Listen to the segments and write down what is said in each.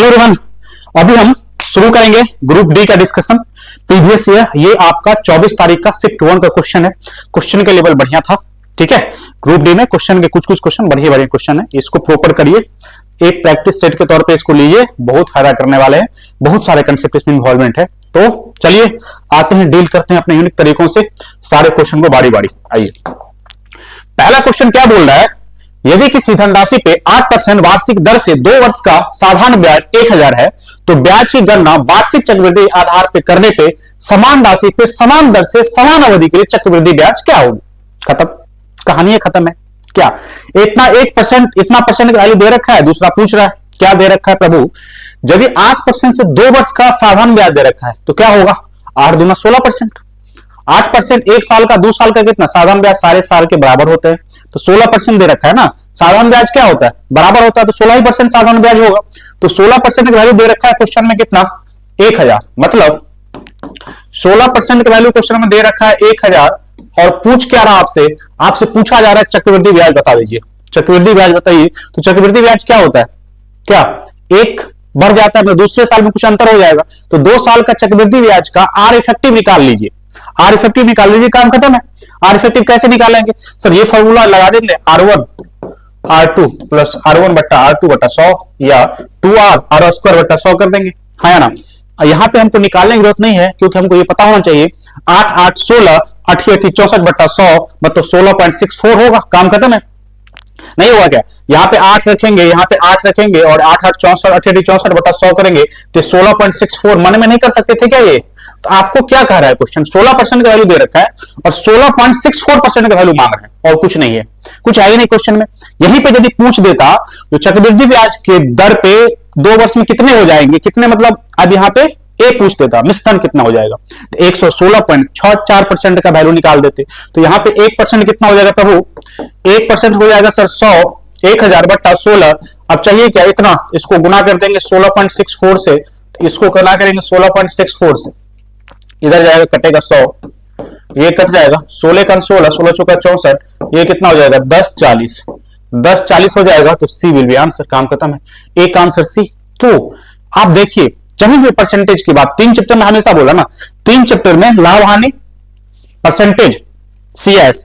Hello everyone, अभी हम शुरू करेंगे ग्रुप डी का डिस्कशन। प्रीवियस ईयर ये आपका 24 तारीख का शिफ्ट 1 का क्वेश्चन है। क्वेश्चन का लेवल बढ़िया था, ठीक है। ग्रुप डी में क्वेश्चन के कुछ क्वेश्चन बढ़िया क्वेश्चन है, इसको प्रॉपर करिए, एक प्रैक्टिस सेट के तौर पे इसको लीजिए, बहुत फायदा करने वाले हैं, बहुत सारे कंसेप्ट इसमें इन्वॉल्वमेंट है। तो चलिए आते हैं, डील करते हैं अपने यूनिक तरीकों से सारे क्वेश्चन को बारी बारी। आइए, पहला क्वेश्चन क्या बोल रहा है, यदि किसी धनराशि पे 8% वार्षिक दर से 2 वर्ष का साधारण ब्याज 1000 है, तो ब्याज की गणना वार्षिक चक्रवृद्धि आधार पे करने पे समान राशि पे समान दर से समान अवधि के लिए चक्रवृद्धि ब्याज क्या होगी? खत्म, कहानी खत्म है। क्या इतना 1% इतना परसेंट का वैल्यू दे रखा है, दूसरा पूछ रहा है क्या दे रखा है प्रभु, यदि 8% से 2 वर्ष का साधारण ब्याज दे रखा है तो क्या होगा? 8 दूना 16%। 8% एक साल का, 2 साल का कितना साधारण ब्याज सारे साल के बराबर होते हैं, तो 16% दे रखा है ना। साधारण ब्याज क्या होता है? बराबर होता है, तो 16% साधारण ब्याज होगा। तो 16% का वैल्यू दे रखा है क्वेश्चन में कितना? 1000। मतलब 16% का वैल्यू क्वेश्चन में दे रखा है 1000 और पूछ क्या रहा आपसे? आपसे पूछा जा रहा है चक्रवृद्धि ब्याज बता दीजिए। चक्रवृद्धि ब्याज बताइए। तो चक्रवृद्धि ब्याज क्या होता है? क्या एक बढ़ जाता है तो दूसरे साल में कुछ अंतर हो जाएगा, तो 2 साल का चक्रवृद्धि ब्याज का आर इफेक्टिव निकाल लीजिए। आर इफेक्टिव निकाल लीजिए, काम खत्म है। आर इफेक्टिव कैसे निकालेंगे सर? ये फॉर्मूला लगा देंगे, R1 R2 प्लस R1 बट्टा R2 बट्टा 100 या 2R R स्क्वायर बट्टा 100 कर देंगे, है या ना। यहां पे हमको निकालने की जरूरत नहीं है, क्योंकि हमको ये पता होना चाहिए 8 8 16 8 8 64 बट्टा 100 मतलब 16.64 होगा, काम खत्म है। नहीं होगा क्या? यहाँ पे 8 रखेंगे, यहाँ पे 8 रखेंगे और 8 8 64 8 8 64 बटा 100 करेंगे तो 16.64 मन में नहीं कर सकते थे क्या ये? तो आपको क्या कह रहा है क्वेश्चन? 16% का वैल्यू दे रखा है और 16.64% का वैल्यू मांग रहा है और कुछ नहीं है, कुछ है ही नहीं क्वेश्चन में। यहीं पे यदि पूछ देता जो चक्रवृद्धि ब्याज के दर पे 2 वर्ष में कितने हो जाएंगे, कितने मतलब अब यहाँ पे ए पूछ देता मिश्रण कितना हो जाएगा, तो 116.64% का वैल्यू निकाल देते। तो यहाँ पे 1% कितना हो जाएगा प्रभु? 1% हो जाएगा सर 100, 1000 बट्टा 16। अब चाहिए क्या? इतना, इसको गुना कर देंगे 16.64 से, तो इसको गुना करेंगे 16.64 से, इधर जाएगा कटेगा 100, ये कट जाएगा 16 का 16 16 चौका 64, ये कितना हो जाएगा 1040 1040 हो जाएगा। तो सी विल बी आंसर, काम खत्म है, एक आंसर सी। तो आप देखिए जब भी परसेंटेज की बात 3 चैप्टर में हमेशा बोला ना, 3 चैप्टर में लाभ हानि परसेंटेज CS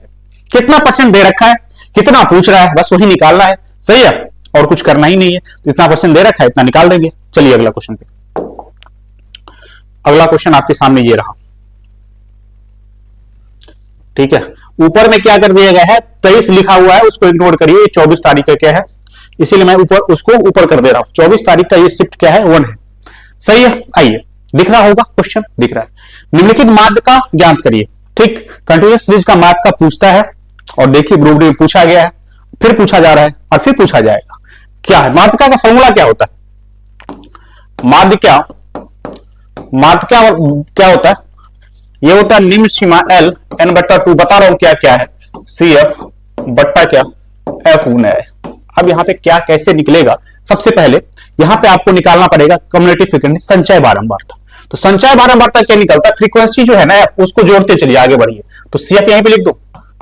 कितना परसेंट दे रखा है, कितना पूछ रहा है, बस वही निकालना है, सही है, और कुछ करना ही नहीं है। तो इतना परसेंट दे रखा है, इतना निकाल देंगे। चलिए अगला क्वेश्चन पे। अगला क्वेश्चन आपके सामने ये रहा, ठीक है। ऊपर में क्या कर दिया गया है? 23 लिखा हुआ है, उसको इग्नोर करिए, 24 तारीख का क्या है, इसीलिए मैं ऊपर उसको ऊपर कर दे रहा हूं। 24 तारीख का ये शिफ्ट क्या है? 1 है, सही है। आइए, दिख रहा होगा क्वेश्चन, दिख रहा है। निम्नलिखित माध्य का ज्ञात करिए, ठीक। कंटिन्यूअस सीरीज का माध्य का पूछता है और देखिए ग्रुप डी में पूछा गया है, फिर पूछा जा रहा है और फिर पूछा जाएगा। क्या है माध्य का फॉर्मूला? क्या होता है माध्य? क्या होता है? ये होता है निम्न सीमा L N बट्टा 2, बता रहा हूं क्या क्या है, CF बट्टा क्या F गुना है। अब यहाँ पे क्या कैसे निकलेगा? सबसे पहले यहां पे आपको निकालना पड़ेगा कम्युलेटिव फ्रीक्वेंसी, संचय बारंबारता। तो संचय बारंबारता क्या निकलता है? फ्रीक्वेंसी जो है ना, उसको जोड़ते चलिए, आगे बढ़िए। तो CF यहीं पे लिख दो,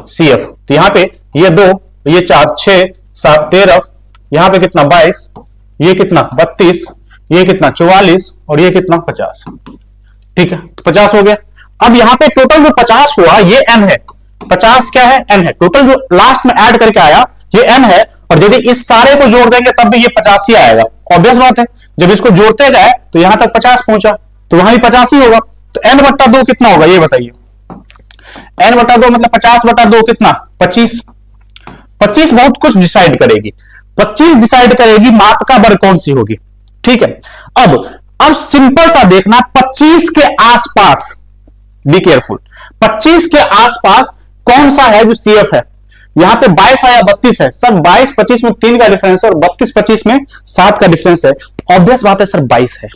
CF। तो यहाँ पे ये 2, ये 4 6 7 13, यहाँ पे कितना 22, ये कितना 32, ये कितना 44 और ये कितना 50, ठीक है। तो 50 हो गया। अब यहाँ पे टोटल जो 50 हुआ ये n है, 50 क्या है? n है। टोटल जो लास्ट में ऐड करके आया ये n है, और यदि इस सारे को जोड़ देंगे तब भी ये 50 ही आएगा। ऑब्वियस बात है, जब इसको जोड़ते गए तो यहां तक 50 पहुंचा, तो वहां भी 50 ही होगा। तो n बट्टा 2 कितना होगा ये बताइए? n बट्टा 2 मतलब 50 बट्टा 2 कितना? 25। 25 बहुत कुछ डिसाइड करेगी, 25 डिसाइड करेगी मात्रा का वर्ग कौन सी होगी, ठीक है। अब सिंपल सा देखना, 25 के आसपास, बी केयरफुल, 25 के आसपास कौन सा है जो CF है? यहां पे 22 है या 32 है? सर 22 25 में 3 का डिफरेंस है और 32 25 में 7 का डिफरेंस है। ऑब्वियस बात है सर 22 है,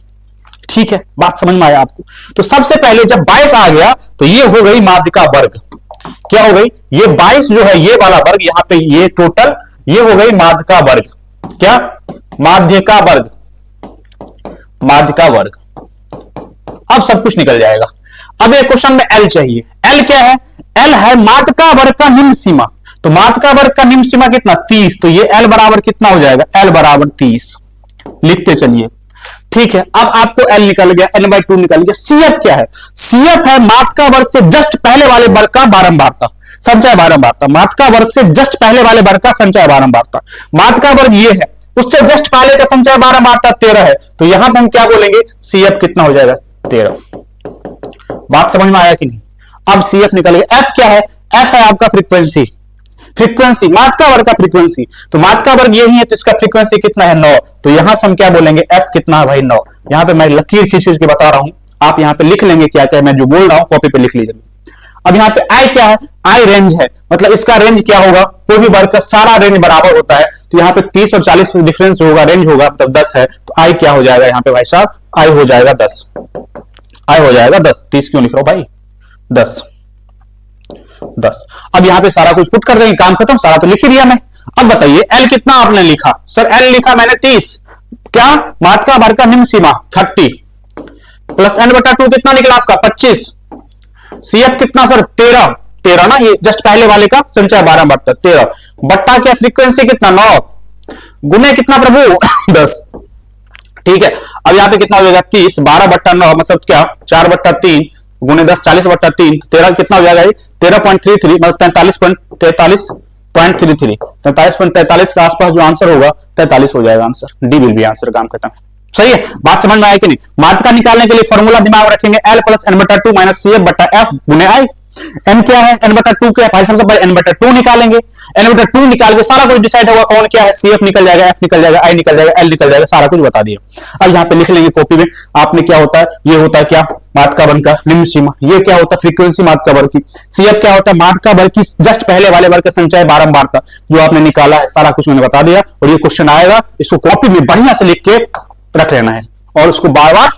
ठीक है। बात समझ में आया आपको? तो सबसे पहले जब 22 आ गया तो ये हो गई माध्य का वर्ग। क्या हो गई? ये 22 जो है ये वाला वर्ग, यहां पे ये टोटल, ये हो गई माध्य का वर्ग। क्या? माध्य का वर्ग, माध्य का वर्ग। अब सब कुछ निकल जाएगा। अब एक क्वेश्चन में L चाहिए। L क्या है? L है माध्य का वर्ग का निम्न सीमा। तो माध्य का वर्ग का निम्न सीमा कितना? 30। तो ये L बराबर कितना हो जाएगा? L बराबर 30 लिखते चलिए। ठीक है, अब आपको एल निकल गया, n/2 निकल गया। सीएफ क्या है? सीएफ है मात्रका वर्ग से जस्ट पहले वाले वर्ग का बारंबारता, संचय बारंबारता। मात्रका वर्ग से जस्ट पहले वाले वर्ग का संचय बारंबारता। मात्रका वर्ग ये है, उससे जस्ट पहले का संचय बारंबारता 13 है, तो यहां पर हम क्या बोलेंगे? सीएफ कितना हो जाएगा? 13। बात समझ में आया कि नहीं? अब सीएफ निकल गया। एफ क्या है? एफ है आपका फ्रीक्वेंसी, फ्रीक्वेंसी मात्रका वर्ग का फ्रीक्वेंसी। तो मात्रका वर्ग यही है, तो इसका फ्रीक्वेंसी कितना है? 9। तो यहां से हम क्या बोलेंगे? एफ कितना है भाई? 9। यहां पे मैं लकीर खींच के बता रहा हूं, आप यहां पे लिख लेंगे क्या क्या मैं जो बोल रहा हूं, कॉपी पे लिख लीजिए। अब यहाँ पे आई क्या है? आई रेंज है, मतलब इसका रेंज क्या होगा? कोई भी वर्ग का सारा रेंज बराबर होता है, तो यहाँ पे 30 और 40 में डिफरेंस होगा, रेंज होगा, मतलब 10 है, तो आई क्या हो जाएगा यहाँ पे भाई साहब? आई हो जाएगा 10। आई हो जाएगा 10। 30 क्यों लिख रहा हूं भाई? 10। अब यहाँ पे सारा कुछ पुट कर देंगे, काम खत्म, सारा तो लिख ही दिया मैं। अब बताइए एल कितना आपने लिखा? सर एल लिखा मैंने 30। क्या? मात्रका वर्ग का निम्न सीमा 30 प्लस n/2 कितना निकला आपका? 25। सीएफ कितना सर? 13। 13 ना, ये जस्ट पहले वाले का संचय बारंबारता 13 बट्टा क्या फ्रीक्वेंसी कितना? 9 गुने कितना प्रभु? 10। ठीक है, अब यहाँ पे कितना हो जाएगा? 30। 12/9 मतलब क्या? 4/3 गुने 10 40/3 13 कितना हो जाएगा? 13.33 मतलब 43.33 43.43 के आसपास जो आंसर होगा 43 हो जाएगा answer. D will be answer, काम खत्म। सही है, बात समझ में आया कि नहीं? मात्रका निकालने के लिए फॉर्मूला दिमाग में रखेंगे, L plus n/2 minus CF/F गुने I। n क्या है? n/2 क्या है भाई? सबसे पहले n/2 निकालेंगे, n/2 निकाल के सारा कुछ डिसाइड होगा कौन क्या है। CF निकल जाएगा, F निकल जाएगा, I निकल जाएगा, L निकल जाएगा, सारा कुछ बता दिया। अब यहाँ पे लिख लेंगे कॉपी में। आपने क्या होता है? ये होता है क्या? मात्रका वर्ग का निम्न सीमा। ये क्या होता है? फ्रीक्वेंसी मात्रका वर्ग की। CF क्या होता है? मात्रका वर्ग की जस्ट पहले वाले वर्ग का संचय बारंबारता, जो आपने निकाला है सारा कुछ मैंने बता दिया। और ये क्वेश्चन आएगा, इसको कॉपी में बढ़िया से लिख के रख लेना है और उसको बार बार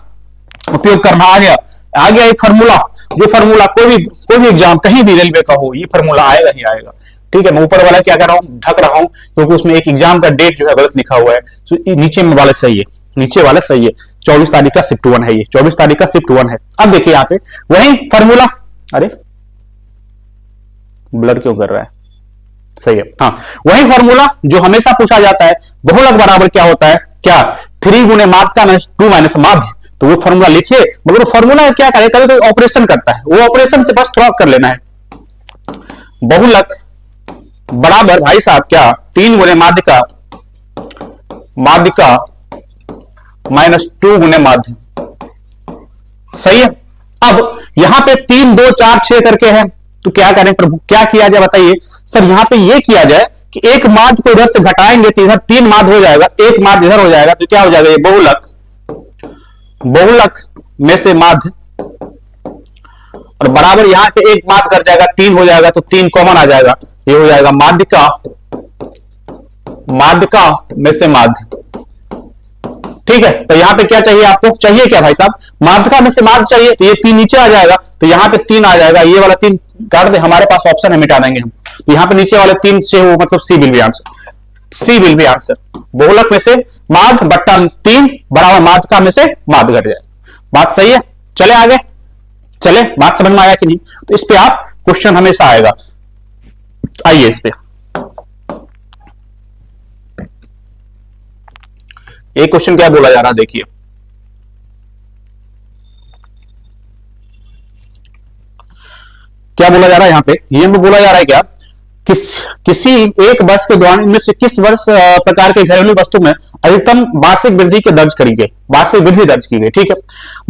उपयोग करना। आ गया एक फार्मूला, जो फार्मूला कोई भी एग्जाम कहीं भी रेलवे का हो, ये फार्मूला आएगा ही आएगा। ठीक है, मैं ऊपर वाला क्या कर रहा हूं? ढक रहा हूं, क्योंकि उसमें एक एग्जाम का डेट जो है गलत लिखा हुआ है, तो नीचे में वाला सही है, नीचे वाला सही है। 24 तारीख का शिफ्ट 1 है, ये 24 तारीख का शिफ्ट 1 है। अब देखिए यहाँ पे वही फार्मूला, अरे ब्लर क्यों कर रहा है? सही है, हाँ वही फार्मूला जो हमेशा पूछा जाता है, बहुलक बराबर क्या होता है? क्या? 3 गुने मात्रका में 2 माइनस माध्य। तो वो फॉर्मूला लिखिए, मगर वो फॉर्मूला क्या करे? कभी कोई ऑपरेशन करता है, वो ऑपरेशन से बस थोड़ा कर लेना है। बहुलक बराबर भाई साहब क्या? 3 गुने माध्यिका माइनस 2 गुने माध्य। सही है। अब यहां पे 3 2 4 6 करके है, तो क्या करें प्रभु? क्या किया जाए बताइए? सर यहां पे ये किया जाए कि एक माध्य को इधर से घटाएंगे तो इधर 3 माध्य हो जाएगा, एक माध्य इधर हो जाएगा, तो क्या हो जाएगा? ये बहुलक में से माध्य, और बराबर यहां पे एक माध्य कर जाएगा, 3 हो जाएगा, तो 3 कॉमन आ जाएगा, ये हो जाएगा माध्यिका में से माध्य। ठीक है, तो यहां पे क्या चाहिए आपको? चाहिए क्या भाई साहब? माध्यिका में से माध्य चाहिए, तो ये 3 नीचे आ जाएगा, तो यहां पे 3 आ जाएगा, ये वाला 3 काट दे, हमारे पास ऑप्शन है, मिटा देंगे हम। तो यहां पे नीचे वाले 3 से हो, मतलब सी विल बी आंसर। बहुलक में से माध्य बट्टा 3 बराबर माध्यिका में से माध्य घट जाए। बात सही है? चले आगे, चले, बात समझ में आया कि नहीं? तो इस पे आप क्वेश्चन हमेशा आएगा। आइए इस पे एक क्वेश्चन क्या बोला जा रहा है, देखिए। क्या बोला जा रहा है यहां पे? ये बोला जा रहा है क्या? किसी एक वर्ष के दौरान इनमें से किस वर्ष प्रकार के घरेलू वस्तु में अधिकतम वार्षिक वृद्धि के दर्ज करी गई, वार्षिक वृद्धि दर्ज की गई। ठीक है,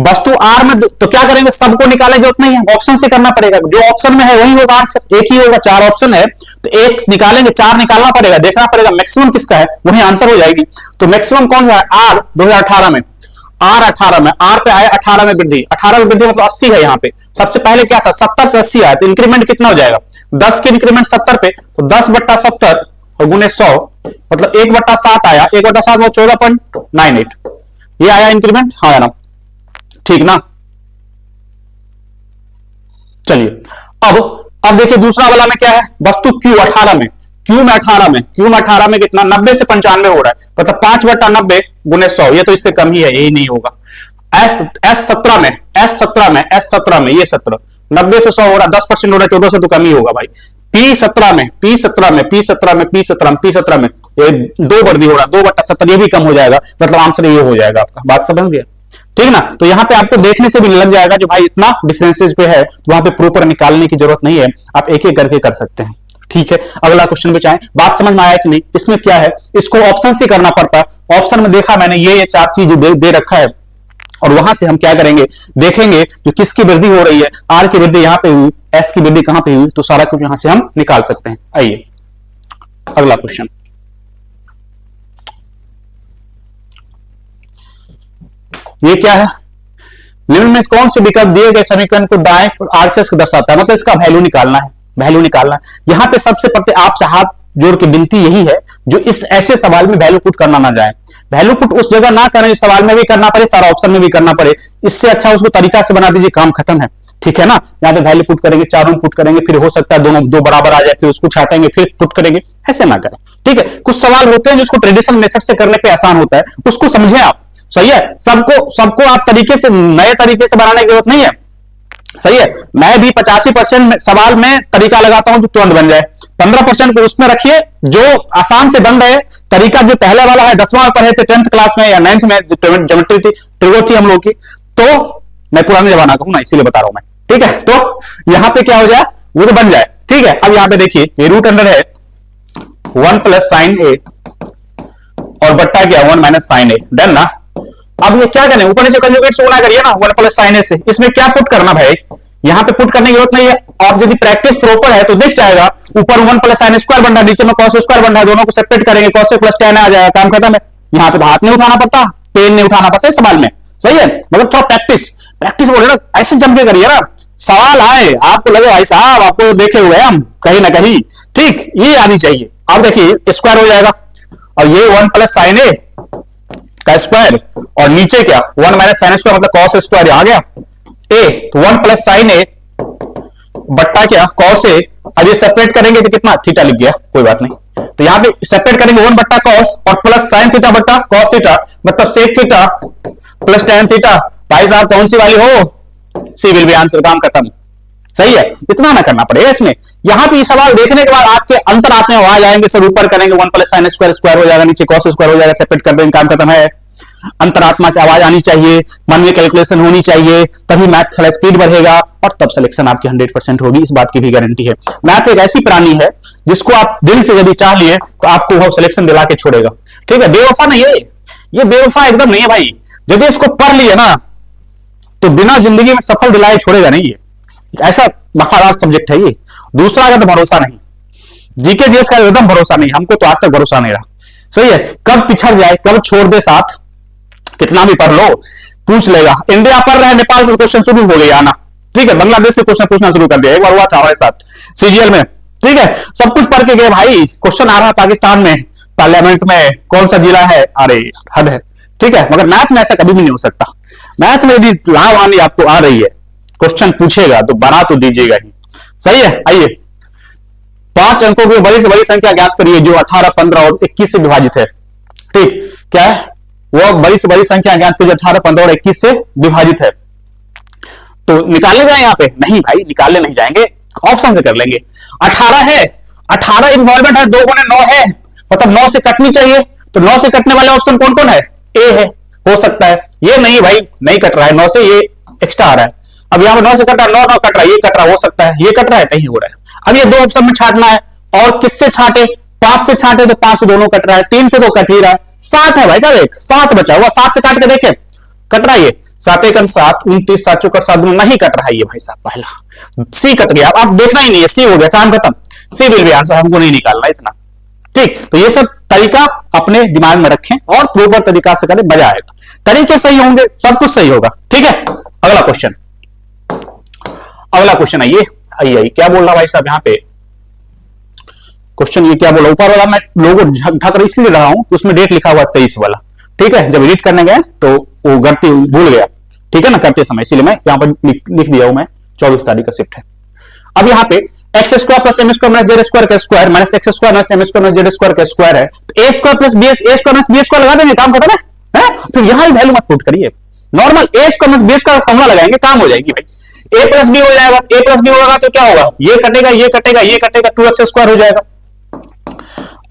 वस्तु आर में, तो क्या करेंगे? सबको निकालेंगे उतना ही, ऑप्शन से करना पड़ेगा, जो ऑप्शन में है वही होगा आंसर, एक ही होगा। 4 ऑप्शन है तो एक निकालेंगे, 4 निकालना पड़ेगा, देखना पड़ेगा मैक्सिमम किसका है, वही आंसर हो जाएगी। तो मैक्सिमम कौन सा है? आर 2018 में, आर 18 में, आर पे आया 18 में वृद्धि, 18 में वृद्धि मतलब 80 है। यहाँ पे सबसे पहले क्या था? 70 से 80 आया, तो इंक्रीमेंट कितना हो जाएगा? 10 की इंक्रीमेंट 70 पे, तो 10/70 और गुने 100 मतलब 1/7 आया, 1/7 वो 14.98 ये आया इंक्रीमेंट। हाँ ना, ठीक ना? चलिए अब देखिए दूसरा वाला में क्या है? वस्तु क्यू 18 में, क्यू में 18 में कितना? 90 से 95 हो रहा है, मतलब 5/90 गुने 100, ये तो इससे कम ही है, यही नहीं होगा। S17 में ये 17 90 से 100 हो रहा है, 10% हो रहा है, 14 से तो कम ही होगा भाई। P17 में ये 2 वर्दी हो रहा, 2/70, ये भी कम हो जाएगा, मतलब आंसर ये हो जाएगा आपका। बात समझ गया, ठीक ना। तो यहाँ पे आपको देखने से भी लग जाएगा जो भाई इतना डिफरेंसेस पे है, तो वहां पे प्रॉपर निकालने की जरूरत नहीं है, आप एक एक करके कर सकते हैं, ठीक है। अगला क्वेश्चन पे चाहे, बात समझ में आया कि नहीं। इसमें क्या है, इसको ऑप्शन से करना पड़ता है। ऑप्शन में देखा मैंने ये 4 चीज दे रखा है, और वहां से हम क्या करेंगे, देखेंगे जो किसकी वृद्धि हो रही है, आर की वृद्धि यहां पे हुई, एस की वृद्धि कहां पे हुई, तो सारा कुछ यहां से हम निकाल सकते हैं। आइए अगला क्वेश्चन, ये क्या है, निम्न में कौन से विकल्प दिए गए समीकरण को दाएं आरएचएस को दर्शाता है, मतलब इसका वैल्यू निकालना है, वैल्यू निकालना है। यहां पे सबसे पहले आपसे हाथ जोड़ के विनती यही है, जो इस ऐसे सवाल में वैल्यू पुट करना ना जाए, वैल्यू पुट उस जगह ना करें इस सवाल में भी करना पड़े, सारा ऑप्शन में भी करना पड़े। इससे अच्छा उसको तरीका से बना दीजिए, काम खत्म है, ठीक है ना। यहाँ पे वैल्यू पुट करेंगे, चारों पुट करेंगे, फिर हो सकता है दोनों 2 बराबर आ जाए, फिर उसको छाटेंगे, फिर पुट करेंगे, ऐसे ना करें, ठीक है। कुछ सवाल होते हैं जिसको ट्रेडिशनल मेथड से करने पे आसान होता है, उसको समझें आप, सही है। सबको आप तरीके से, नए तरीके से बनाने की जरूरत नहीं है, सही है। मैं भी 85% सवाल में तरीका लगाता हूं जो तुरंत बन जाए, 15% को उसमें रखिए जो आसान से बन रहे। तरीका जो पहले वाला है, 10वां में पढ़े थे 10th क्लास में या 9th में, ज्योमेट्री थी, ट्रिगो थी हम लोग की, तो मैं पुराने जमाना का हूं ना, इसीलिए बता रहा हूं मैं, ठीक है। तो यहां पे क्या हो जाए, वो तो बन जाए, ठीक है। अब यहां पे देखिए, ये रूट अंडर है 1 + sin a और बट्टा क्या 1 - sin a, डन ना। अब ये क्या करें, ऊपर नीचे कंजुगेट से गुणा करिए ना 1 + sin a से। इसमें क्या पुट करना भाई, यहां पे पुट करने की जरूरत नहीं है, और यदि प्रैक्टिस प्रॉपर है तो दिख जाएगा, ऊपर 1 + sin स्क्वायर बन रहा है, नीचे में cos स्क्वायर बन रहा है, दोनों को सेपरेट करेंगे, cos + tan आ जाएगा, काम खत्म है। यहां पे हाथ नहीं उठाना पड़ता, पेन नहीं उठाना पड़ता सवाल में, सही है। मतलब थोड़ा प्रैक्टिस बोले ना, ऐसे जम के करिए ना, सवाल आए आपको लगे भाई साहब आपको देखे हुए हम कहीं ना कहीं, ठीक, ये आनी चाहिए। अब देखिए स्क्वायर हो जाएगा, और ये 1 + sin a का स्क्वायर, और नीचे क्या 1 - sin स्क्वायर मतलब cos स्क्वायर आ गया a, तो 1 + sin a बट्टा क्या cos a। अब ये सेपरेट करेंगे तो कितना, थीटा लिख गया, कोई बात नहीं। तो यहां पे सेपरेट करेंगे 1 बट्टा cos और प्लस sin थीटा बट्टा cos थीटा, मतलब sec theta plus tan theta. भाई साहब कौन सी वाली हो, सी विल बी आंसर, काम खत्म, सही है। इतना ना करना पड़ेगा इसमें। यहां पे ये सवाल देखने के बाद आपके अंतरात्मा में आ जाएंगे, सब ऊपर करेंगे 1 + sin स्क्वायर स्क्वायर हो जाएगा, नीचे cos स्क्वायर हो जाएगा, सेपरेट कर देंगे, काम खत्म है। अंतरात्मा से आवाज आनी चाहिए, मन में कैलकुलेशन होनी चाहिए, तभी मैथ थोड़ा स्पीड बढ़ेगा, और तब सिलेक्शन आपकी 100% होगी, इस बात की भी गारंटी है। मैथ एक ऐसी प्राणी है जिसको आप दिल से यदि चाह लिए तो आपको वो सिलेक्शन दिला के छोड़ेगा, ठीक है। बेवफा नहीं है ये बेवफा एकदम नहीं है भाई। यदि इसको पढ़ लिए ना तो बिना जिंदगी में सफल दिलाए छोड़ेगा नहीं, ये ऐसा वफादार सब्जेक्ट है ये। दूसरा का तो भरोसा नहीं, जीके जीएस का एकदम भरोसा नहीं, हमको तो आज तक भरोसा नहीं रहा, सही है। कब पिछड़ जाए, कब छोड़ दे साथ, कितना भी पढ़ लो पूछ लेगा। इंडिया पढ़ रहे हैं, नेपाल से क्वेश्चन शुरू हो गया आना, ठीक है। बांग्लादेश से क्वेश्चन पूछना शुरू कर दिया, एक बार हुआ था हमारे साथ सीजीएल में, ठीक है। सब कुछ पढ़ के गए भाई, क्वेश्चन आ रहा है पाकिस्तान में पार्लियामेंट में कौन सा जिला है, अरे हद है, ठीक है। मगर मैथ में ऐसा कभी भी नहीं हो सकता। मैथ में यदि लाभ आनी आपको आ रही है, क्वेश्चन पूछेगा तो बना तो दीजिएगा ही, सही है। आइए 5 अंकों की बड़ी से बड़ी संख्या ज्ञात करिए जो 18, 15 और 21 से विभाजित है, ठीक। क्या है वो बड़ी से बड़ी संख्या ज्ञात करिए 18, 15 और 21 से विभाजित है। तो निकालने जाए यहाँ पे, नहीं भाई निकालने नहीं जाएंगे, ऑप्शन से कर लेंगे। 18 है, 18 इन्वॉल्वमेंट है, 2 × 9 है, मतलब 9 से कटनी चाहिए, तो 9 से कटने वाले ऑप्शन कौन कौन है, ए है, हो सकता है। ये नहीं भाई नहीं कट रहा है, 9 से ये एक्स्ट्रा आ रहा है। अब यहाँ पर 9 से कट रहा है, 9 कट रहा है, ये कट रहा हो सकता है, ये कट रहा है, नहीं हो रहा है। अब ये 2 ऑप्शन में छाटना है, और किससे छाटे, 5 से छाटे तो 5 से दोनों कट रहा है, 3 से तो कट ही रहा है, 7 है भाई साहब, एक 7 बचा हुआ, 7 से काट के देखे कट रहा है, ये 7 × 7 29, 7 × 7 नहीं कट रहा है ये भाई साहब, पहला सी कट गया। अब देखना ही नहीं है, सी हो गया, काम खत्म, सी विल बी आंसर, हमको नहीं निकालना इतना, ठीक। तो ये सब तरीका अपने दिमाग में रखें और प्रॉपर तरीका से करें, मजा आएगा। तरीके सही होंगे सब कुछ सही होगा, ठीक है। अगला क्वेश्चन आइए क्या बोल रहा भाई साहब यहाँ पे क्वेश्चन, ये क्या बोला ऊपर वाला, मैं लोगो ढक इसलिए रहा हूं, उसमें डेट लिखा हुआ 23 वाला, ठीक है। जब एडिट करने गए तो वो गलती भूल गया, ठीक है ना, करते समय, इसलिए मैं यहां पर लिख दिया हूं, मैं 24 तारीख का शिफ्ट है। अब यहाँ पे x² + m² - z² का square minus x² - m² - z² का स्क्वायर है, तो a² + b² लगा देंगे, काम खत्म है। फिर यहां वैल्यू मत पुट करिए, नॉर्मल a² - b² फॉर्मूला लगाएंगे, काम हो जाएगी भाई। ए प्लस बी हो जाएगा, ए प्लस बी होगा तो क्या होगा, ये कटेगा ये कटेगा ये कटेगा, 2x² हो जाएगा।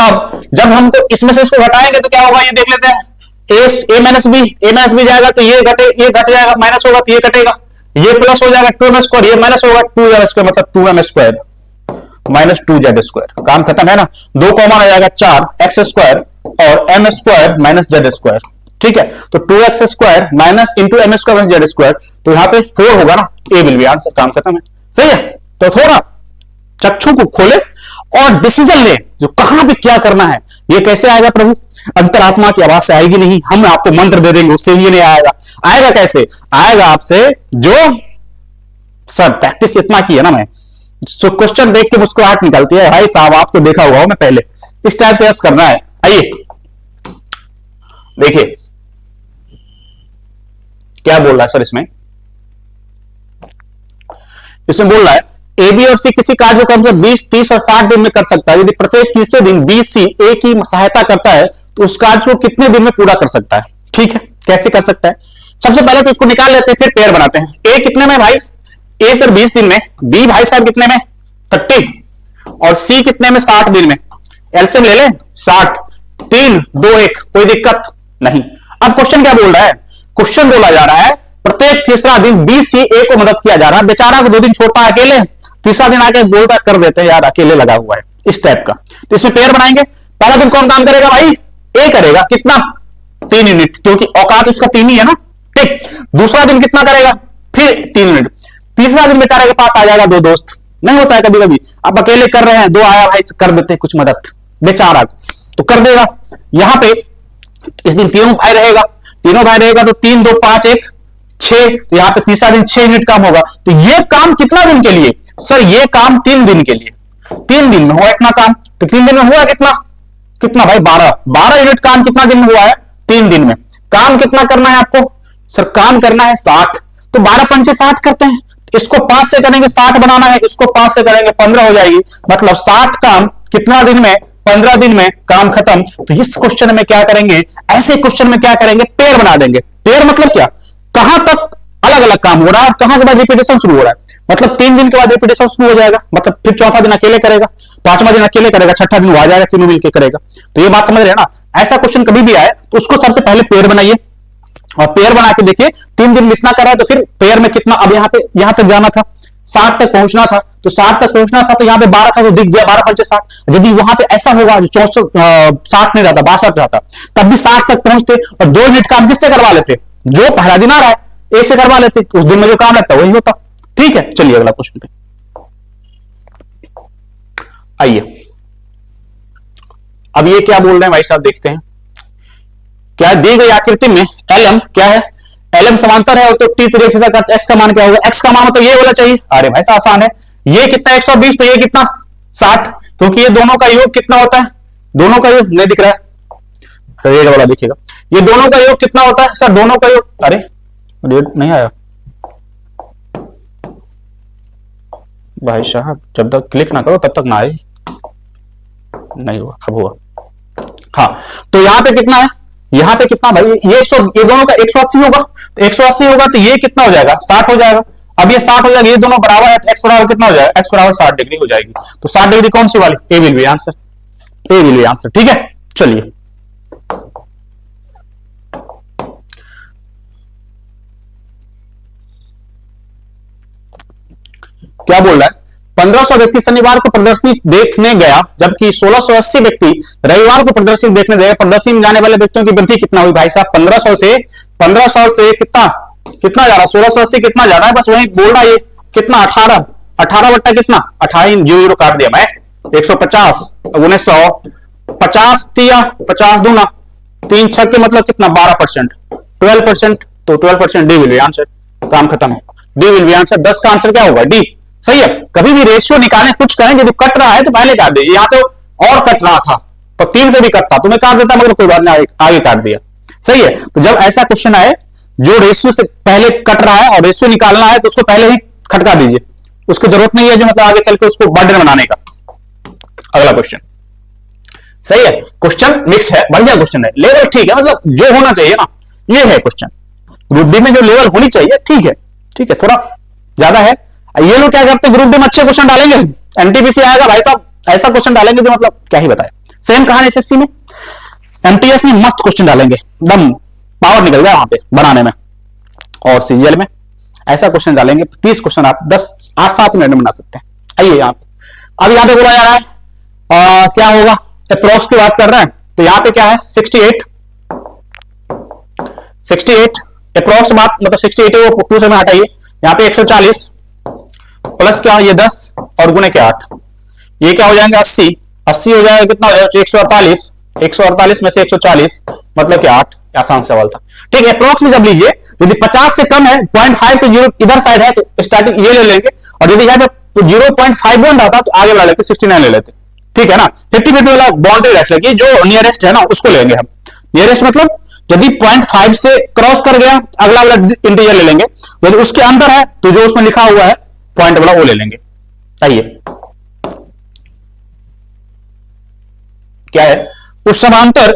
अब जब हमको इसमें से इसको घटाएंगे तो क्या होगा, ये देख लेते हैं, ए माइनस बी जाएगा तो ये घट जाएगा, माइनस होगा तो ये कटेगा, ये प्लस हो जाएगा 2m², ये माइनस होगा 2z² मतलब 2m² माइनस 2z²। काम खत्म है ना, 2 कॉमन आ जाएगा 4x² और m² माइनस z²। ठीक है, तो 2x² minus into m² minus z², तो यहां पे 4 होगा ना, ए विल बी आंसर। काम खत्म है, सही है। तो थोड़ा चक्षु को खोले और डिसीजन ले, जो कहां भी क्या करना है। ये कैसे आएगा प्रभु, अंतरात्मा की आवाज से आएगी नहीं, हम आपको मंत्र दे देंगे उससे भी नहीं आएगा। आएगा कैसे, आएगा आपसे जो सर प्रैक्टिस इतना की है ना, मैं क्वेश्चन देख के मुस्कुराहट निकलती है, भाई साहब आपको देखा हुआ मैं पहले, इस टाइप से करना है। आइए देखिए क्या बोल रहा है सर, इसमें बोल रहा है ए बी और सी किसी कार्य को कम से 20, 30 और 60 दिन में कर सकता है। यदि प्रत्येक तीसरे दिन बी सी ए की सहायता करता है तो उस कार्य को कितने दिन में पूरा कर सकता है। ठीक है, कैसे कर सकता है, सबसे पहले तो उसको निकाल लेते हैं, फिर पेयर बनाते हैं। ए कितने में भाई, ए सर 20 दिन में, बी भाई साहब कितने में 30 और सी कितने में 60 दिन में। एलसीएम ले ले 60, 3, 2, 1, कोई दिक्कत नहीं। अब क्वेश्चन क्या बोल रहा है, क्वेश्चन बोला जा रहा है प्रत्येक तीसरा दिन बी सी ए को मदद किया जा रहा है। बेचारा को 2 दिन छोड़ता है अकेले, तीसरा दिन आके बोलता कर देते हैं यार अकेले लगा हुआ है, इस टाइप का। तो इसमें पेयर बनाएंगे, पहला दिन कौन काम करेगा भाई, ए करेगा, कितना 3 यूनिट, क्योंकि औकात उसका 3 ही है ना। ठीक, दूसरा दिन कितना करेगा, फिर 3 यूनिट। तीसरा दिन बेचारे के पास आ जाएगा 2 दोस्त, नहीं होता है कभी कभी, अब अकेले कर रहे हैं, 2 आया भाई कर देते हैं कुछ मदद बेचारा को, तो कर देगा। यहां पे इस दिन तीनों भाई रहेगा तो 3, 2, 5, 1, 6, तो यहां पे तीसरा दिन 6 यूनिट काम होगा। तो ये काम कितना दिन के लिए सर, ये काम 3 दिन के लिए, 3 दिन में हुआ इतना काम, तो 3 दिन में हुआ कितना भाई 12 यूनिट काम कितना दिन में हुआ है, 3 दिन में। काम कितना करना है आपको सर, काम करना है 60, तो 12 पंचे 60 करते हैं, इसको 5 से करेंगे 60 बनाना है, इसको 5 से करेंगे 15 हो जाएगी, मतलब 60 काम कितना दिन में, 15 दिन में काम खत्म। तो इस क्वेश्चन में क्या करेंगे, ऐसे क्वेश्चन में क्या करेंगे, पेयर बना देंगे। पेयर मतलब क्या, कहां तक अलग अलग काम हो रहा है और कहां के बाद रिपीटेशन शुरू हो रहा है, मतलब 3 दिन के बाद रिपीटेशन शुरू हो जाएगा, मतलब फिर चौथा दिन अकेले करेगा, 5वां दिन अकेले करेगा, छठा दिन वो आ जाएगा, तीनों मिलकर करेगा। तो ये बात समझ रहे हैं ना। ऐसा क्वेश्चन कभी भी आए तो उसको सबसे पहले पेयर बनाइए और पेयर बना के देखिए 3 दिन इतना करा है तो फिर पेयर में कितना, अब यहां तक जाना था, 60 तक पहुंचना था, तो 60 तक पहुंचना था, तो यहां पे 12 था तो दिख गया 12 पंचे 60। यदि वहां पे ऐसा होगा जो 60 नहीं रहता 62 रहता, तब भी 60 तक पहुंचते और 2 यूनिट काम किससे करवा लेते, जो पहला दिन आ रहा है ए से करवा लेते, उस दिन में जो काम लगता वही होता। ठीक है, चलिए अगला क्वेश्चन पे आइए। अब ये क्या बोल रहे हैं भाई साहब, देखते हैं क्या दी गई आकृति में एलएम क्या है, एलएम समांतर है तो टी त्रिज्या का एक्स का मान क्या होगा, एक्स का मान तो ये होना चाहिए। अरे भाई साहब आसान है, ये कितना 120 तो ये कितना 60, क्योंकि ये दोनों का योग कितना होता है, दोनों का योग नहीं दिख रहा है, रेड वाला दिखेगा, ये दोनों का योग कितना होता है सर, दोनों का योग, अरे रेड नहीं आया भाई साहब, जब तक क्लिक ना करो तब तक ना आए, नहीं हुआ, अब हुआ। हाँ, तो यहां पे कितना है, यहां पे कितना भाई, ये दोनों का 180 होगा, तो 180 होगा तो ये कितना हो जाएगा 60 हो जाएगा। अब ये 60 हो जाएगा, ये दोनों बराबर है तो एक्स बराबर कितना हो जाएगा, एक्स बराबर 60 डिग्री हो जाएगी। तो 60 डिग्री कौन सी वाली, A will be answer, A will be answer. ठीक है, चलिए क्या बोल रहा है, 1500 व्यक्ति शनिवार को प्रदर्शनी देखने गया, जबकि 1680 व्यक्ति रविवार को प्रदर्शनी देखने गए। प्रदर्शनी में जाने वाले व्यक्तियों की वृद्धि कितना हुई भाई साहब, 1500 से कितना जा रहा, 1680 कितना जा रहा है, बस वही बोल रहा है, ये कितना 18 बट्टा कितना 18, 0 काट दिया मैं, 150 1900 50 दिया, 50 दूना 3 6 के मतलब कितना 12%, 12%, तो 12% डी विल बी आंसर। काम खत्म है, डी विल बी आंसर। 10 का आंसर क्या होगा, डी। सही है, कभी भी रेशियो निकालें कुछ करें, यदि कट रहा है तो पहले काट दीजिए, यहां तो और कट रहा था तो 3 से भी कटता तो मैं काट देता, मगर कोई बात नहीं आगे काट दिया। सही है, तो जब ऐसा क्वेश्चन आए जो रेशियो से पहले कट रहा है और रेशियो निकालना है तो उसको पहले ही खटका दीजिए, उसकी जरूरत नहीं है जो मतलब आगे चल के उसको बर्डन बनाने का। अगला क्वेश्चन सही है, क्वेश्चन मिक्स है, बढ़िया क्वेश्चन है, लेवल ठीक है, मतलब जो होना चाहिए ना ये है क्वेश्चन, ग्रुप डी में जो लेवल होनी चाहिए ठीक है, ठीक है, थोड़ा ज्यादा है। ये लोग क्या करते हैं, ग्रुप डी में अच्छे क्वेश्चन डालेंगे, एनटीपीसी आएगा भाई साहब ऐसा क्वेश्चन डालेंगे जो मतलब क्या ही बताए। सेम कहानी एसएससी में, एमटीएस में मस्त क्वेश्चन डालेंगे, एकदम पावर निकल गया वहां पे बनाने में। और सीजीएल में ऐसा क्वेश्चन डालेंगे, 30 क्वेश्चन आप 8-7 मिनट में बना सकते हैं। आइए यहाँ पे, अब यहाँ पे बोला जा रहा है क्या होगा, अप्रोक्स की बात कर रहे हैं, तो यहाँ पे क्या है 68 अप्रोक्स बात, मतलब 68 है वो 2 से हटाइए, यहाँ पे 140 प्लस क्या ये 10 और गुणे के 8, ये क्या हो जाएंगे 80 हो जाएगा, कितना हो जाएगा 148 में से 140 मतलब कि 8। आसान सवाल था, ठीक है। अप्रोक्स में जब लीजिए, यदि 50 से कम है, 0.5 से 0 इधर साइड है तो स्टार्टिंग ये ले लेंगे, और यदि यहाँ पे 0.51 रहता तो आगे बढ़ा लेते 69 ले लेते, ठीक है ना। 50-50 वाला बाउंड्री रख लेंगे, जो नियरेस्ट है ना उसको लेंगे हम। नियरेस्ट मतलब यदि 0.5 से क्रॉस कर गया अगला वाला इंटीजर ले लेंगे, यदि उसके अंदर है तो जो उसमें लिखा हुआ है पॉइंट वाला वो ले लेंगे। आइए क्या है, उस समांतर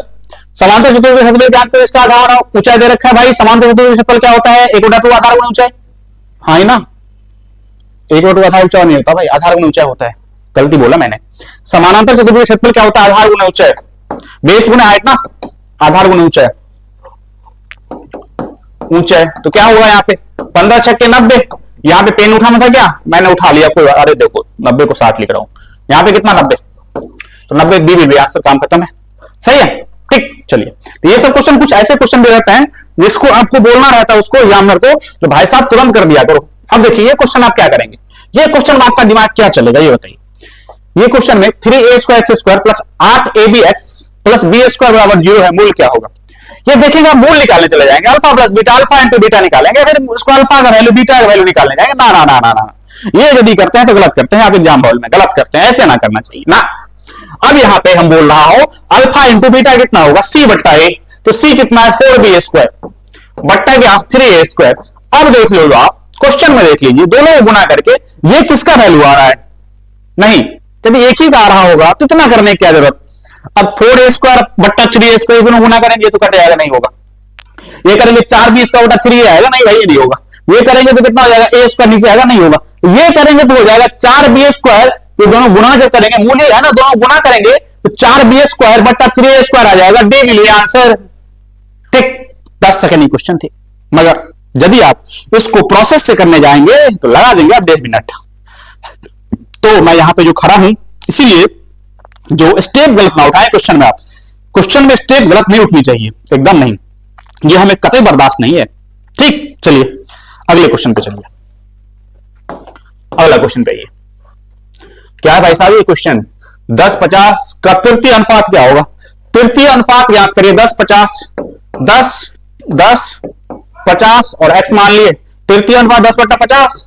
चतुर्भुज क्षेत्रफल ज्ञात करें, इसका आधार ऊंचाई दे रखा है भाई। समांतर चतुर्भुज क्षेत्रफल क्या होता है, 1/2 आधार गुना ऊंचाई, हाँ ही ना, 1/2 आधार ऊंचाई नहीं होता भाई, आधार गुना ऊंचाई होता है, गलती बोला मैंने। समानांतर चतुर्भुज क्षेत्रफल क्या होता है, आधार गुना ऊंचाई, बेस गुना हाइट ना, आधार गुना ऊंचाई, तो क्या हुआ यहाँ पे 15 छक्के 90। यहाँ पे पेन उठाना था क्या, मैंने उठा लिया, कोई अरे देखो 90 को 60 लिख रहा हूं, यहाँ पे कितना 90, तो 90 बी आंसर, काम खत्म है, सही है, ठीक। चलिए, तो ये सब क्वेश्चन कुछ ऐसे क्वेश्चन भी रहते हैं जिसको आपको बोलना रहता है उसको एग्जामिनर को, तो भाई साहब तुरंत कर दिया करो। अब देखिए ये क्वेश्चन आप क्या करेंगे, ये क्वेश्चन में आपका दिमाग क्या चलेगा ये बताइए। ये क्वेश्चन में 3a² plus 8abx plus b² बराबर 0 है, मूल क्या होगा। ये देखिएगा मूल निकालने चले जाएंगे, alpha plus beta, alpha into beta निकालेंगे, फिर उसको अल्फा का वैल्यू बीटा का वैल्यू निकालने जाएंगे। ना ना ना ना ना, ये यदि करते हैं तो गलत करते हैं, आप एग्जाम हॉल में गलत करते हैं, ऐसे ना करना चाहिए ना। अब यहाँ पे हम बोल रहा हूं अल्फा इंटू बीटा कितना होगा, c/a, तो c कितना है 4b² बट्टा क्या 3a²। अब देख लो आप क्वेश्चन में देख लीजिए, दोनों को गुना करके ये किसका वैल्यू आ रहा है, नहीं यदि एक ही का आ रहा होगा तो इतना करने की क्या जरूरत। अब 4a² बट्टा 3a² दोनों गुना करेंगे तो कट जाएगा, नहीं होगा। ये करेंगे 4b² बट्टा 3 आएगा, नहीं भाई ये नहीं होगा। ये करेंगे तो कितना हो जाएगा, a² नीचे आएगा, नहीं होगा। ये करेंगे तो हो जाएगा 4b², ये दोनों गुना जब करेंगे, मूल है ना, दोनों गुना करेंगे तो 4b² बट्टा 3a² आ जाएगा, डी मिलिए आंसर, ठीक। 10 सेकंड की क्वेश्चन थी, मगर यदि आप इसको प्रोसेस से करने जाएंगे तो लगा देंगे आप 1.5 मिनट। तो मैं यहां पे जो खड़ा हूं, इसीलिए जो स्टेप गलत ना उठाए क्वेश्चन में, आप क्वेश्चन में स्टेप गलत नहीं उठनी चाहिए, एकदम नहीं, ये हमें कतई बर्दाश्त नहीं है, ठीक। चलिए अगले क्वेश्चन पे चलिए, अगला क्वेश्चन पे क्या है भाई साहब, ये क्वेश्चन 10-50 का तृतीय अनुपात क्या होगा। तृतीय अनुपात याद करिए, 10-50, 10-50 और x मान लिए, तृतीय अनुपात 10/50,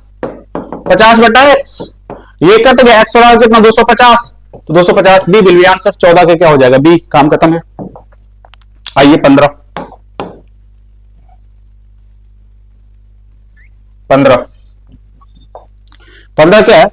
50/x, ये कट गया, x बराबर कितना 250, तो 250 बी विल बी आंसर। 14 के क्या हो जाएगा बी, काम खत्म है। आइए 15 क्या है,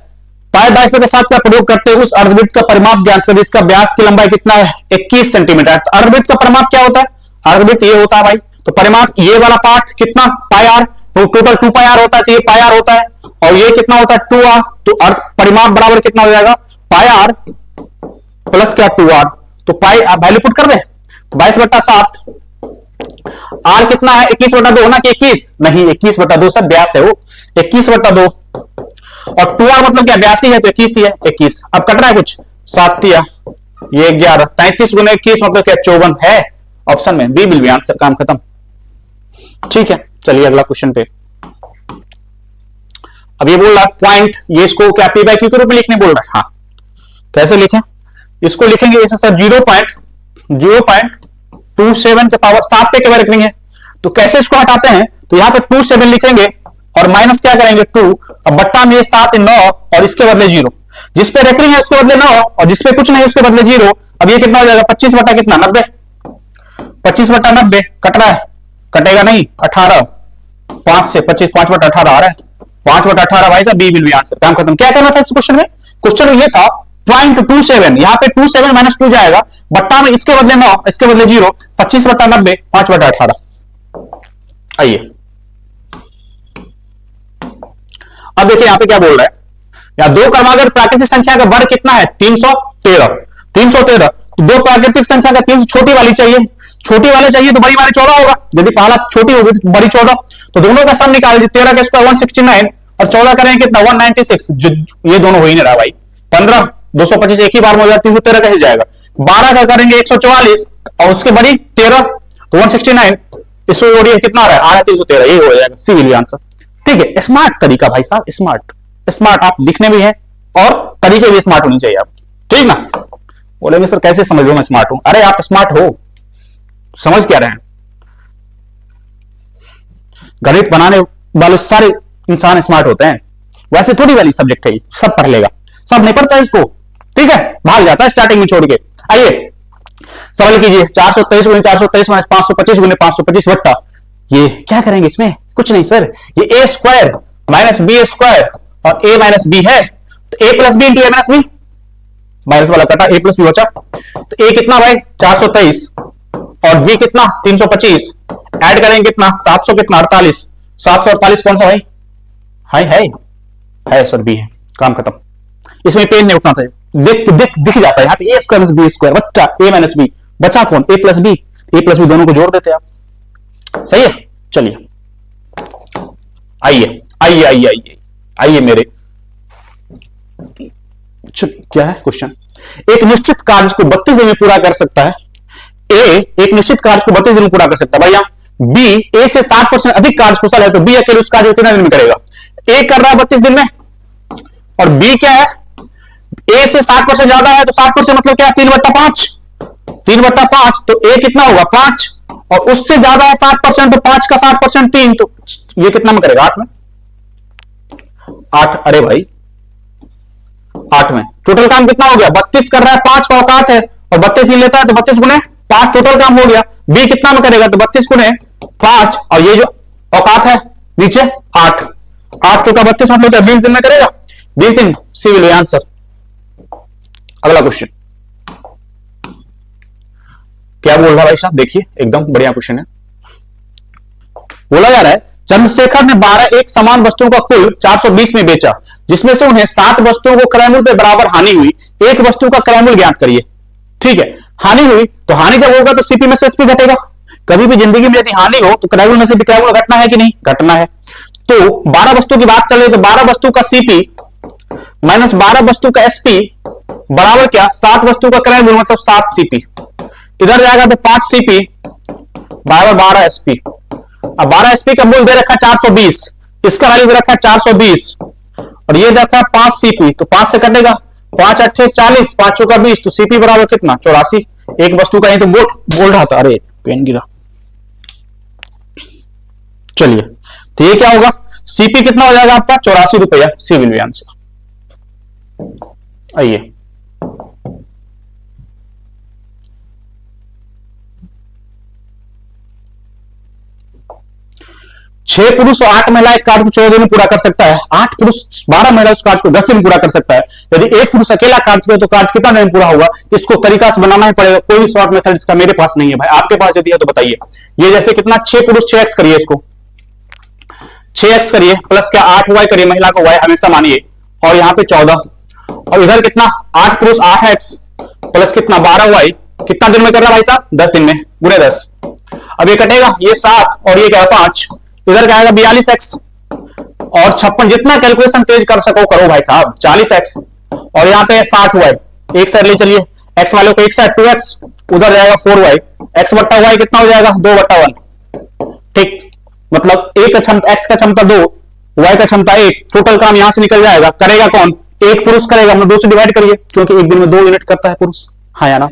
पाई बाईस के साथ का प्रयोग करते हुए उस अर्धवृत्त का परिमाप ज्ञात करें, इसका व्यास की लंबाई कितना है 21 सेंटीमीटर। अर्धवृत्त का परिमाप क्या होता है, अर्धवृत्त ये होता है भाई, तो परिमाप ये वाला पार्ट कितना पाई आर, तो टोटल 2 पाई आर होता है, तो ये पाई आर होता है, और ये कितना होता है 2 आर, तो अर्ध परिमाप बराबर कितना हो जाएगा पाई आर प्लस क्या 2 आर, तो पाई वैल्यू पुट कर दे, तो 22/7, आर कितना है 21/2 ना, कि 21 नहीं 21/2 सर, व्यास है वो 21/2, और 2r मतलब क्या 82 है, तो 21 ही है 21। अब कट रहा है कुछ 7 ये 11, 33 गुना 21 मतलब क्या 54 है ऑप्शन में, बी विल बी आंसर, काम खत्म, ठीक है। चलिए अगला क्वेश्चन पे, अब ये बोल रहा पॉइंट, ये इसको क्या p/q के रूप में लिखने बोल रहा है, हाँ कैसे लिखें, इसको लिखेंगे ऐसे सर 0.027 के पावर 7 पे क्या रखेंगे, तो कैसे इसको हटाते हैं, तो यहां पे 27 लिखेंगे और माइनस क्या करेंगे 2, अब बट्टा में 7 9 और इसके बदले 0, जिस पे रेफरिंग है उसके बदले 9 और जिस पे कुछ नहीं उसके बदले 0। अब ये कितना हो जाएगा 25 बटा कितना 90, 25/90 कट रहा है, कटेगा नहीं 18, 5 से 25, 5/18 आ रहा है, 5/18 भाई साहब, बी विल बी आंसर, काम खत्म। क्या करना था इस क्वेश्चन में, क्वेश्चन में ये था 0.27, यहाँ पे 27 माइनस 2 जाएगा, बट्टा में इसके बदले 9 इसके बदले 0, 25/90 5/18। आइए अब देखिए यहाँ पे क्या बोल रहा है, या दो क्रमागत प्राकृतिक संख्या का वर्ग कितना है 313। 313 तो दो प्राकृतिक संख्या का 300 छोटी वाली चाहिए, छोटी वाले चाहिए तो बड़ी वाली 14 होगा, यदि पहला छोटी होगी तो बड़ी 14, तो दोनों का सम निकाल दीजिए। 13 का स्क्वायर 169 और 14 करेंगे कितना 196, जो ये दोनों हो ही नहीं रहा भाई। 15 225 एक ही बार में हो जाए 313 कैसे जाएगा। 12 का करेंगे 144 और उसके बड़ी 13 तो 169, इसमें जोड़िए कितना आ रहा है 313, ये हो जाएगा सी विल बी आंसर। ठीक है, स्मार्ट तरीका भाई साहब, स्मार्ट स्मार्ट आप लिखने भी हैं और तरीके भी स्मार्ट होनी चाहिए आपकी, ठीक ना। बोलेंगे सर कैसे समझ लो मैं स्मार्ट हूं, अरे आप स्मार्ट हो, समझ क्या रहे हैं। गणित बनाने वाले सारे इंसान स्मार्ट होते हैं, वैसे थोड़ी वाली सब्जेक्ट है, सब पढ़ लेगा, सब नहीं पढ़ता इसको, ठीक है, भाग जाता है स्टार्टिंग में छोड़ के। आइए सवाल कीजिए 423 गुणे 423 माइनस 525 गुणे 525 वट्टा, ये क्या करेंगे इसमें, कुछ नहीं सर, ये ए स्क्वायर माइनस बी स्क्वायर और ए माइनस बी है, तो ए प्लस बी इंटू ए माइनस बी, माइनस वाला कटा ए प्लस बी बचा, तो ए कितना भाई 423 और बी कितना 325, ऐड करेंगे कितना 700 कितना 48, 748 कौन सा भाई, हाय है सर बी है, काम खत्म, इसमें पेन नहीं उठना था, दिख जाता है यहाँ पे ए स्क्वायर माइनस बी स्क्वायर बच्चा ए माइनस बी, बचा कौन ए प्लस बी दोनों को जोड़ देते आप, सही है। चलिए आइए मेरे क्या है क्वेश्चन, एक निश्चित कार्य को 32 दिन में पूरा कर सकता है, ए एक निश्चित कार्य को 32 दिन में पूरा कर सकता है भैया, बी ए से 60% अधिक कार्यकुशल है, तो बी अकेले उस कार्य को कितने दिन में करेगा, ए कर रहा है 32 दिन में और बी क्या है ए से 60% ज्यादा है, तो 60% मतलब क्या 3/5, 3/5 तो ए कितना होगा 5 और उससे ज्यादा है 60%, तो 5 का 60% 3, तो ये कितना में करेगा 8 में, 8, अरे भाई 8 में टोटल काम कितना हो गया 32 कर रहा है, 5 का औकात है और 32 ही लेता है, तो 32 गुने 5 टोटल काम हो गया। बी कितना में करेगा, तो 32 गुने 5 और ये जो औकात है नीचे 8 चौका 32 मतलब क्या 20 दिन में करेगा, 20 दिन, सी विल बी आंसर। अगला क्वेश्चन क्या बोल रहा है भाई साहब, देखिए एकदम बढ़िया क्वेश्चन है। बोला जा रहा है चंद्रशेखर ने 12 एक समान वस्तुओं का कुल 420 में बेचा, जिसमें से उन्हें 7 वस्तुओं को क्रयमूल्य पे बराबर हानि हुई, एक वस्तु का क्रयमूल्य ज्ञात करिए। ठीक है, हानि हुई तो हानि जब होगा तो सीपी में से एसपी घटेगा, कभी भी जिंदगी में यदि हानि हो तो क्रयमूल्य में से भी क्रयमूल्य घटना है कि नहीं, घटना है। तो 12 वस्तु की बात चले तो 12 वस्तु का सीपी माइनस 12 वस्तु का एसपी बराबर क्या 7 वस्तु का क्रयमूल्य मतलब 7 सीपी, इधर जाएगा तो 5 सीपी बराबर 12 एसपी। अब 12 एसपी का मूल्य दे रखा 420, इसका वैल्यू दे रखा 420 और ये दे रखा 5 सीपी, तो 5 से कटेगा 5 8 40, 5 चौका 20, तो सीपी बराबर कितना 84। एक वस्तु का ही तो बोल रहा था, अरे पेन गिरा। चलिए तो ये क्या होगा, सीपी कितना हो जाएगा आपका 84 रुपया, सी विल बी आंसर। आइए 6 पुरुष और 8 महिला एक कार्य को 14 दिन में पूरा कर सकता है, 8 पुरुष 12 महिला उस कार्य को 10 दिन में पूरा कर सकता है। यदि एक पुरुष अकेला कार्य करे तो कार्य कितना दिन में पूरा होगा, इसको तरीका से बनाना ही पड़ेगा, कोई शॉर्ट मेथड इसका मेरे पास नहीं है भाई, आपके पास यदि है तो बताइए। ये जैसे कितना 6 पुरुष 6x करिए, इसको 6x करिए प्लस क्या 8y करिए, महिला को y हमेशा मानिए, और यहाँ पे 14 और इधर कितना 8 पुरुष 8x प्लस कितना 12y, कितना दिन में कर रहा है भाई साहब 10 दिन में, गुणे 10। अब ये कटेगा, ये 7 और ये क्या 5, इधर क्या आएगा 42x और 56, जितना कैलकुलेशन तेज कर सको करो भाई साहब, 40x और यहाँ पे 60y, एक साइड ले चलिए, x वाले को एक साइड 2x, उधर जाएगा 4y, x बट्टा y कितना हो जाएगा 2/1। ठीक, मतलब a का क्षमता x का क्षमता 2, y का क्षमता 1, टोटल काम यहां से निकल जाएगा। करेगा कौन, एक पुरुष करेगा, मतलब 2 से डिवाइड करिए क्योंकि एक दिन में 2 यूनिट करता है पुरुष, हाँ या ना।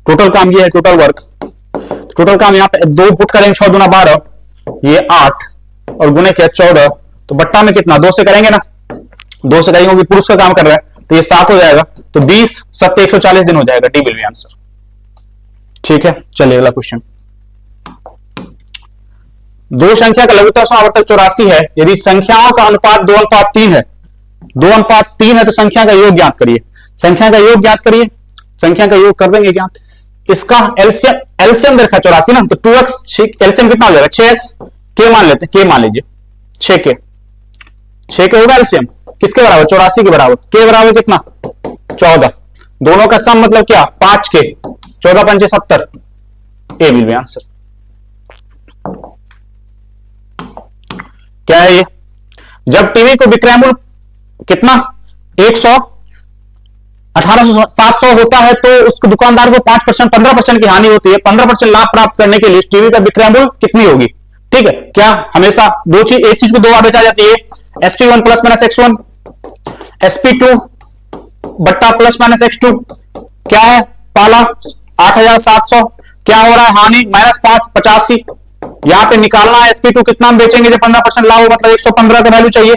टोटल काम ये है, टोटल वर्क, टोटल काम यहाँ पे 2 पुट करेंगे 6 दूना 12, ये 8 और गुने किया 14, तो बट्टा में कितना 2 से करेंगे ना, 2 से करेंगे क्योंकि पुरुष का काम कर रहा है, तो ये 7 हो जाएगा, तो 20 7 140 दिन हो जाएगा, डी विल बी आंसर। ठीक है, चलिए अगला क्वेश्चन। दो संख्या का लघुत्तम समावर्तक 84 है, यदि संख्याओं का अनुपात 2:3 है, 2:3 है तो संख्या का योग ज्ञात करिए। संख्या का योग ज्ञात करिए, संख्या का योग कर देंगे ज्ञात। इसका एलसीएम देखा 84 ना, तो 2x एलसीएम कितना हो जाएगा 6x, के मान लेते हैं, के मान लीजिए 6 के 6 के होगा एलसीएम किसके बराबर 84 के बराबर, के बराबर कितना 14, दोनों का सम मतलब क्या 5 के, 14 पंचे 70, ए विल बी आंसर। क्या है ये, जब टीवी को विक्रय मूल्य कितना 100 1800 700 होता है तो उसको दुकानदार को 5% 15% की हानि होती है, 15% लाभ प्राप्त करने के लिए टीवी का विक्रय मूल्य कितनी होगी। ठीक है, क्या हमेशा एक चीज को दो बार बेचा जाती है, SP1 plus minus X1, SP2 बट्टा प्लस माइनस X2, क्या है पाला 8700, क्या हो रहा है हानि -5 85, यहां पे निकालना है SP2 कितना हम बेचेंगे जब 15% लाभ हो, मतलब 115 का वैल्यू चाहिए,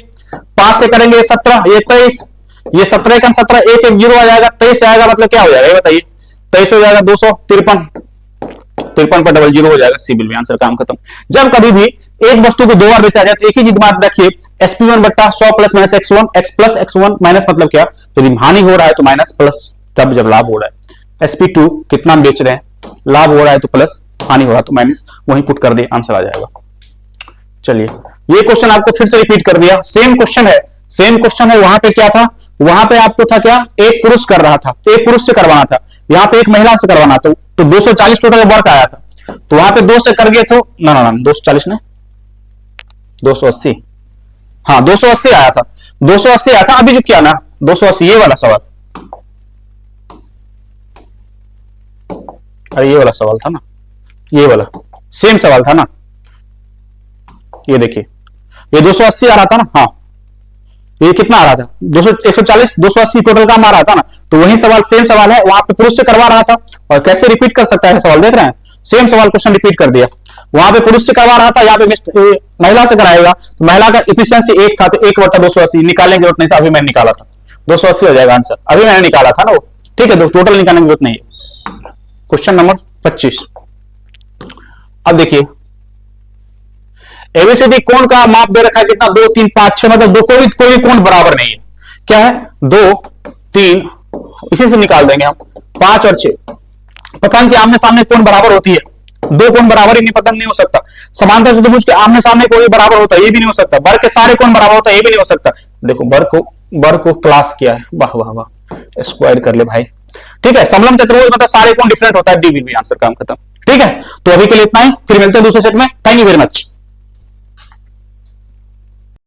5 से करेंगे 17, ये 23, ये 17 का 17, एक 0 आ जाएगा, 23 आएगा, मतलब क्या हो जाएगा ये बताइए, 23 हो जाएगा 253, 53 पर डबल 0 हो जाएगा, सी विल बी आंसर, काम खत्म। जब कभी भी एक वस्तु को दो बार बेचा जाए तो एक ही चीज बात रखिए, SP1 बट्टा 100 plus minus X1, X plus X1 minus मतलब क्या, यदि हानि हो रहा है तो माइनस, प्लस तब जब लाभ हो रहा है। SP2 कितना हम बेच रहे हैं, लाभ हो रहा है तो प्लस, हानि हो रहा है तो माइनस, वहीं पुट कर दे आंसर आ जाएगा। चलिए ये क्वेश्चन आपको फिर से रिपीट कर दिया, सेम क्वेश्चन है, सेम क्वेश्चन है, वहां पे क्या था, वहां पे आपको था क्या, एक पुरुष कर रहा था, एक पुरुष से करवाना था, यहाँ पे एक महिला से करवाना था, तो 240 टोटल वर्क आया था, तो वहां पे 2 से कर गए तो ना 240 ने 280, हाँ 280 आया था, 280 आया था, अभी जो किया ना 280, ये वाला सवाल, अरे ये वाला सवाल था ना, ये वाला सेम सवाल था ना, ये देखिए ये 280 आ रहा था ना, हाँ ये कितना आ रहा था 140 280 टोटल का आ रहा था ना, तो वही सवाल सेम सवाल है, वहां पे पुरुष से करवा रहा था, और कैसे रिपीट कर सकता है सवाल, देख रहे हैं सेम सवाल क्वेश्चन रिपीट कर दिया, वहां पे पुरुष से करवा रहा था, यहाँ पे महिला से कराएगा, तो महिला का एफिशिएंसी 1 था, तो 1 बटा 280 निकालने की जरूरत नहीं था, अभी मैंने निकाला था, 280 हो जाएगा आंसर, अभी मैंने निकाला था ना वो, ठीक है, तो टोटल निकालने की जरूरत नहीं है। क्वेश्चन नंबर 25, अब देखिए एबीसीडी कोण का माप दे रखा है कितना, 2 3 5 6, मतलब दो कोई भी कोण बराबर नहीं है, क्या है 2 3, इसी से निकाल देंगे हम 5 और 6, पतंग के आमने सामने कोण बराबर होती है, दो कोण बराबर ही नहीं, पतंग नहीं हो सकता, समांतर चतुर्भुज के आमने सामने कोई बराबर होता है, ये भी नहीं हो सकता, वर्ग के सारे कोण बराबर होता है, ये भी नहीं हो सकता, देखो वर्ग को क्लास किया है, वाह वाह वाह, स्क्वायर कर ले भाई, ठीक है, समलंब चतुर्भुज मतलब सारे कोण डिफरेंट होता है, डी विल बी आंसर, काम खत्म। ठीक है, तो अभी के लिए इतना ही, फिर मिलते हैं दूसरे सेट में, थैंक यू वेरी मच।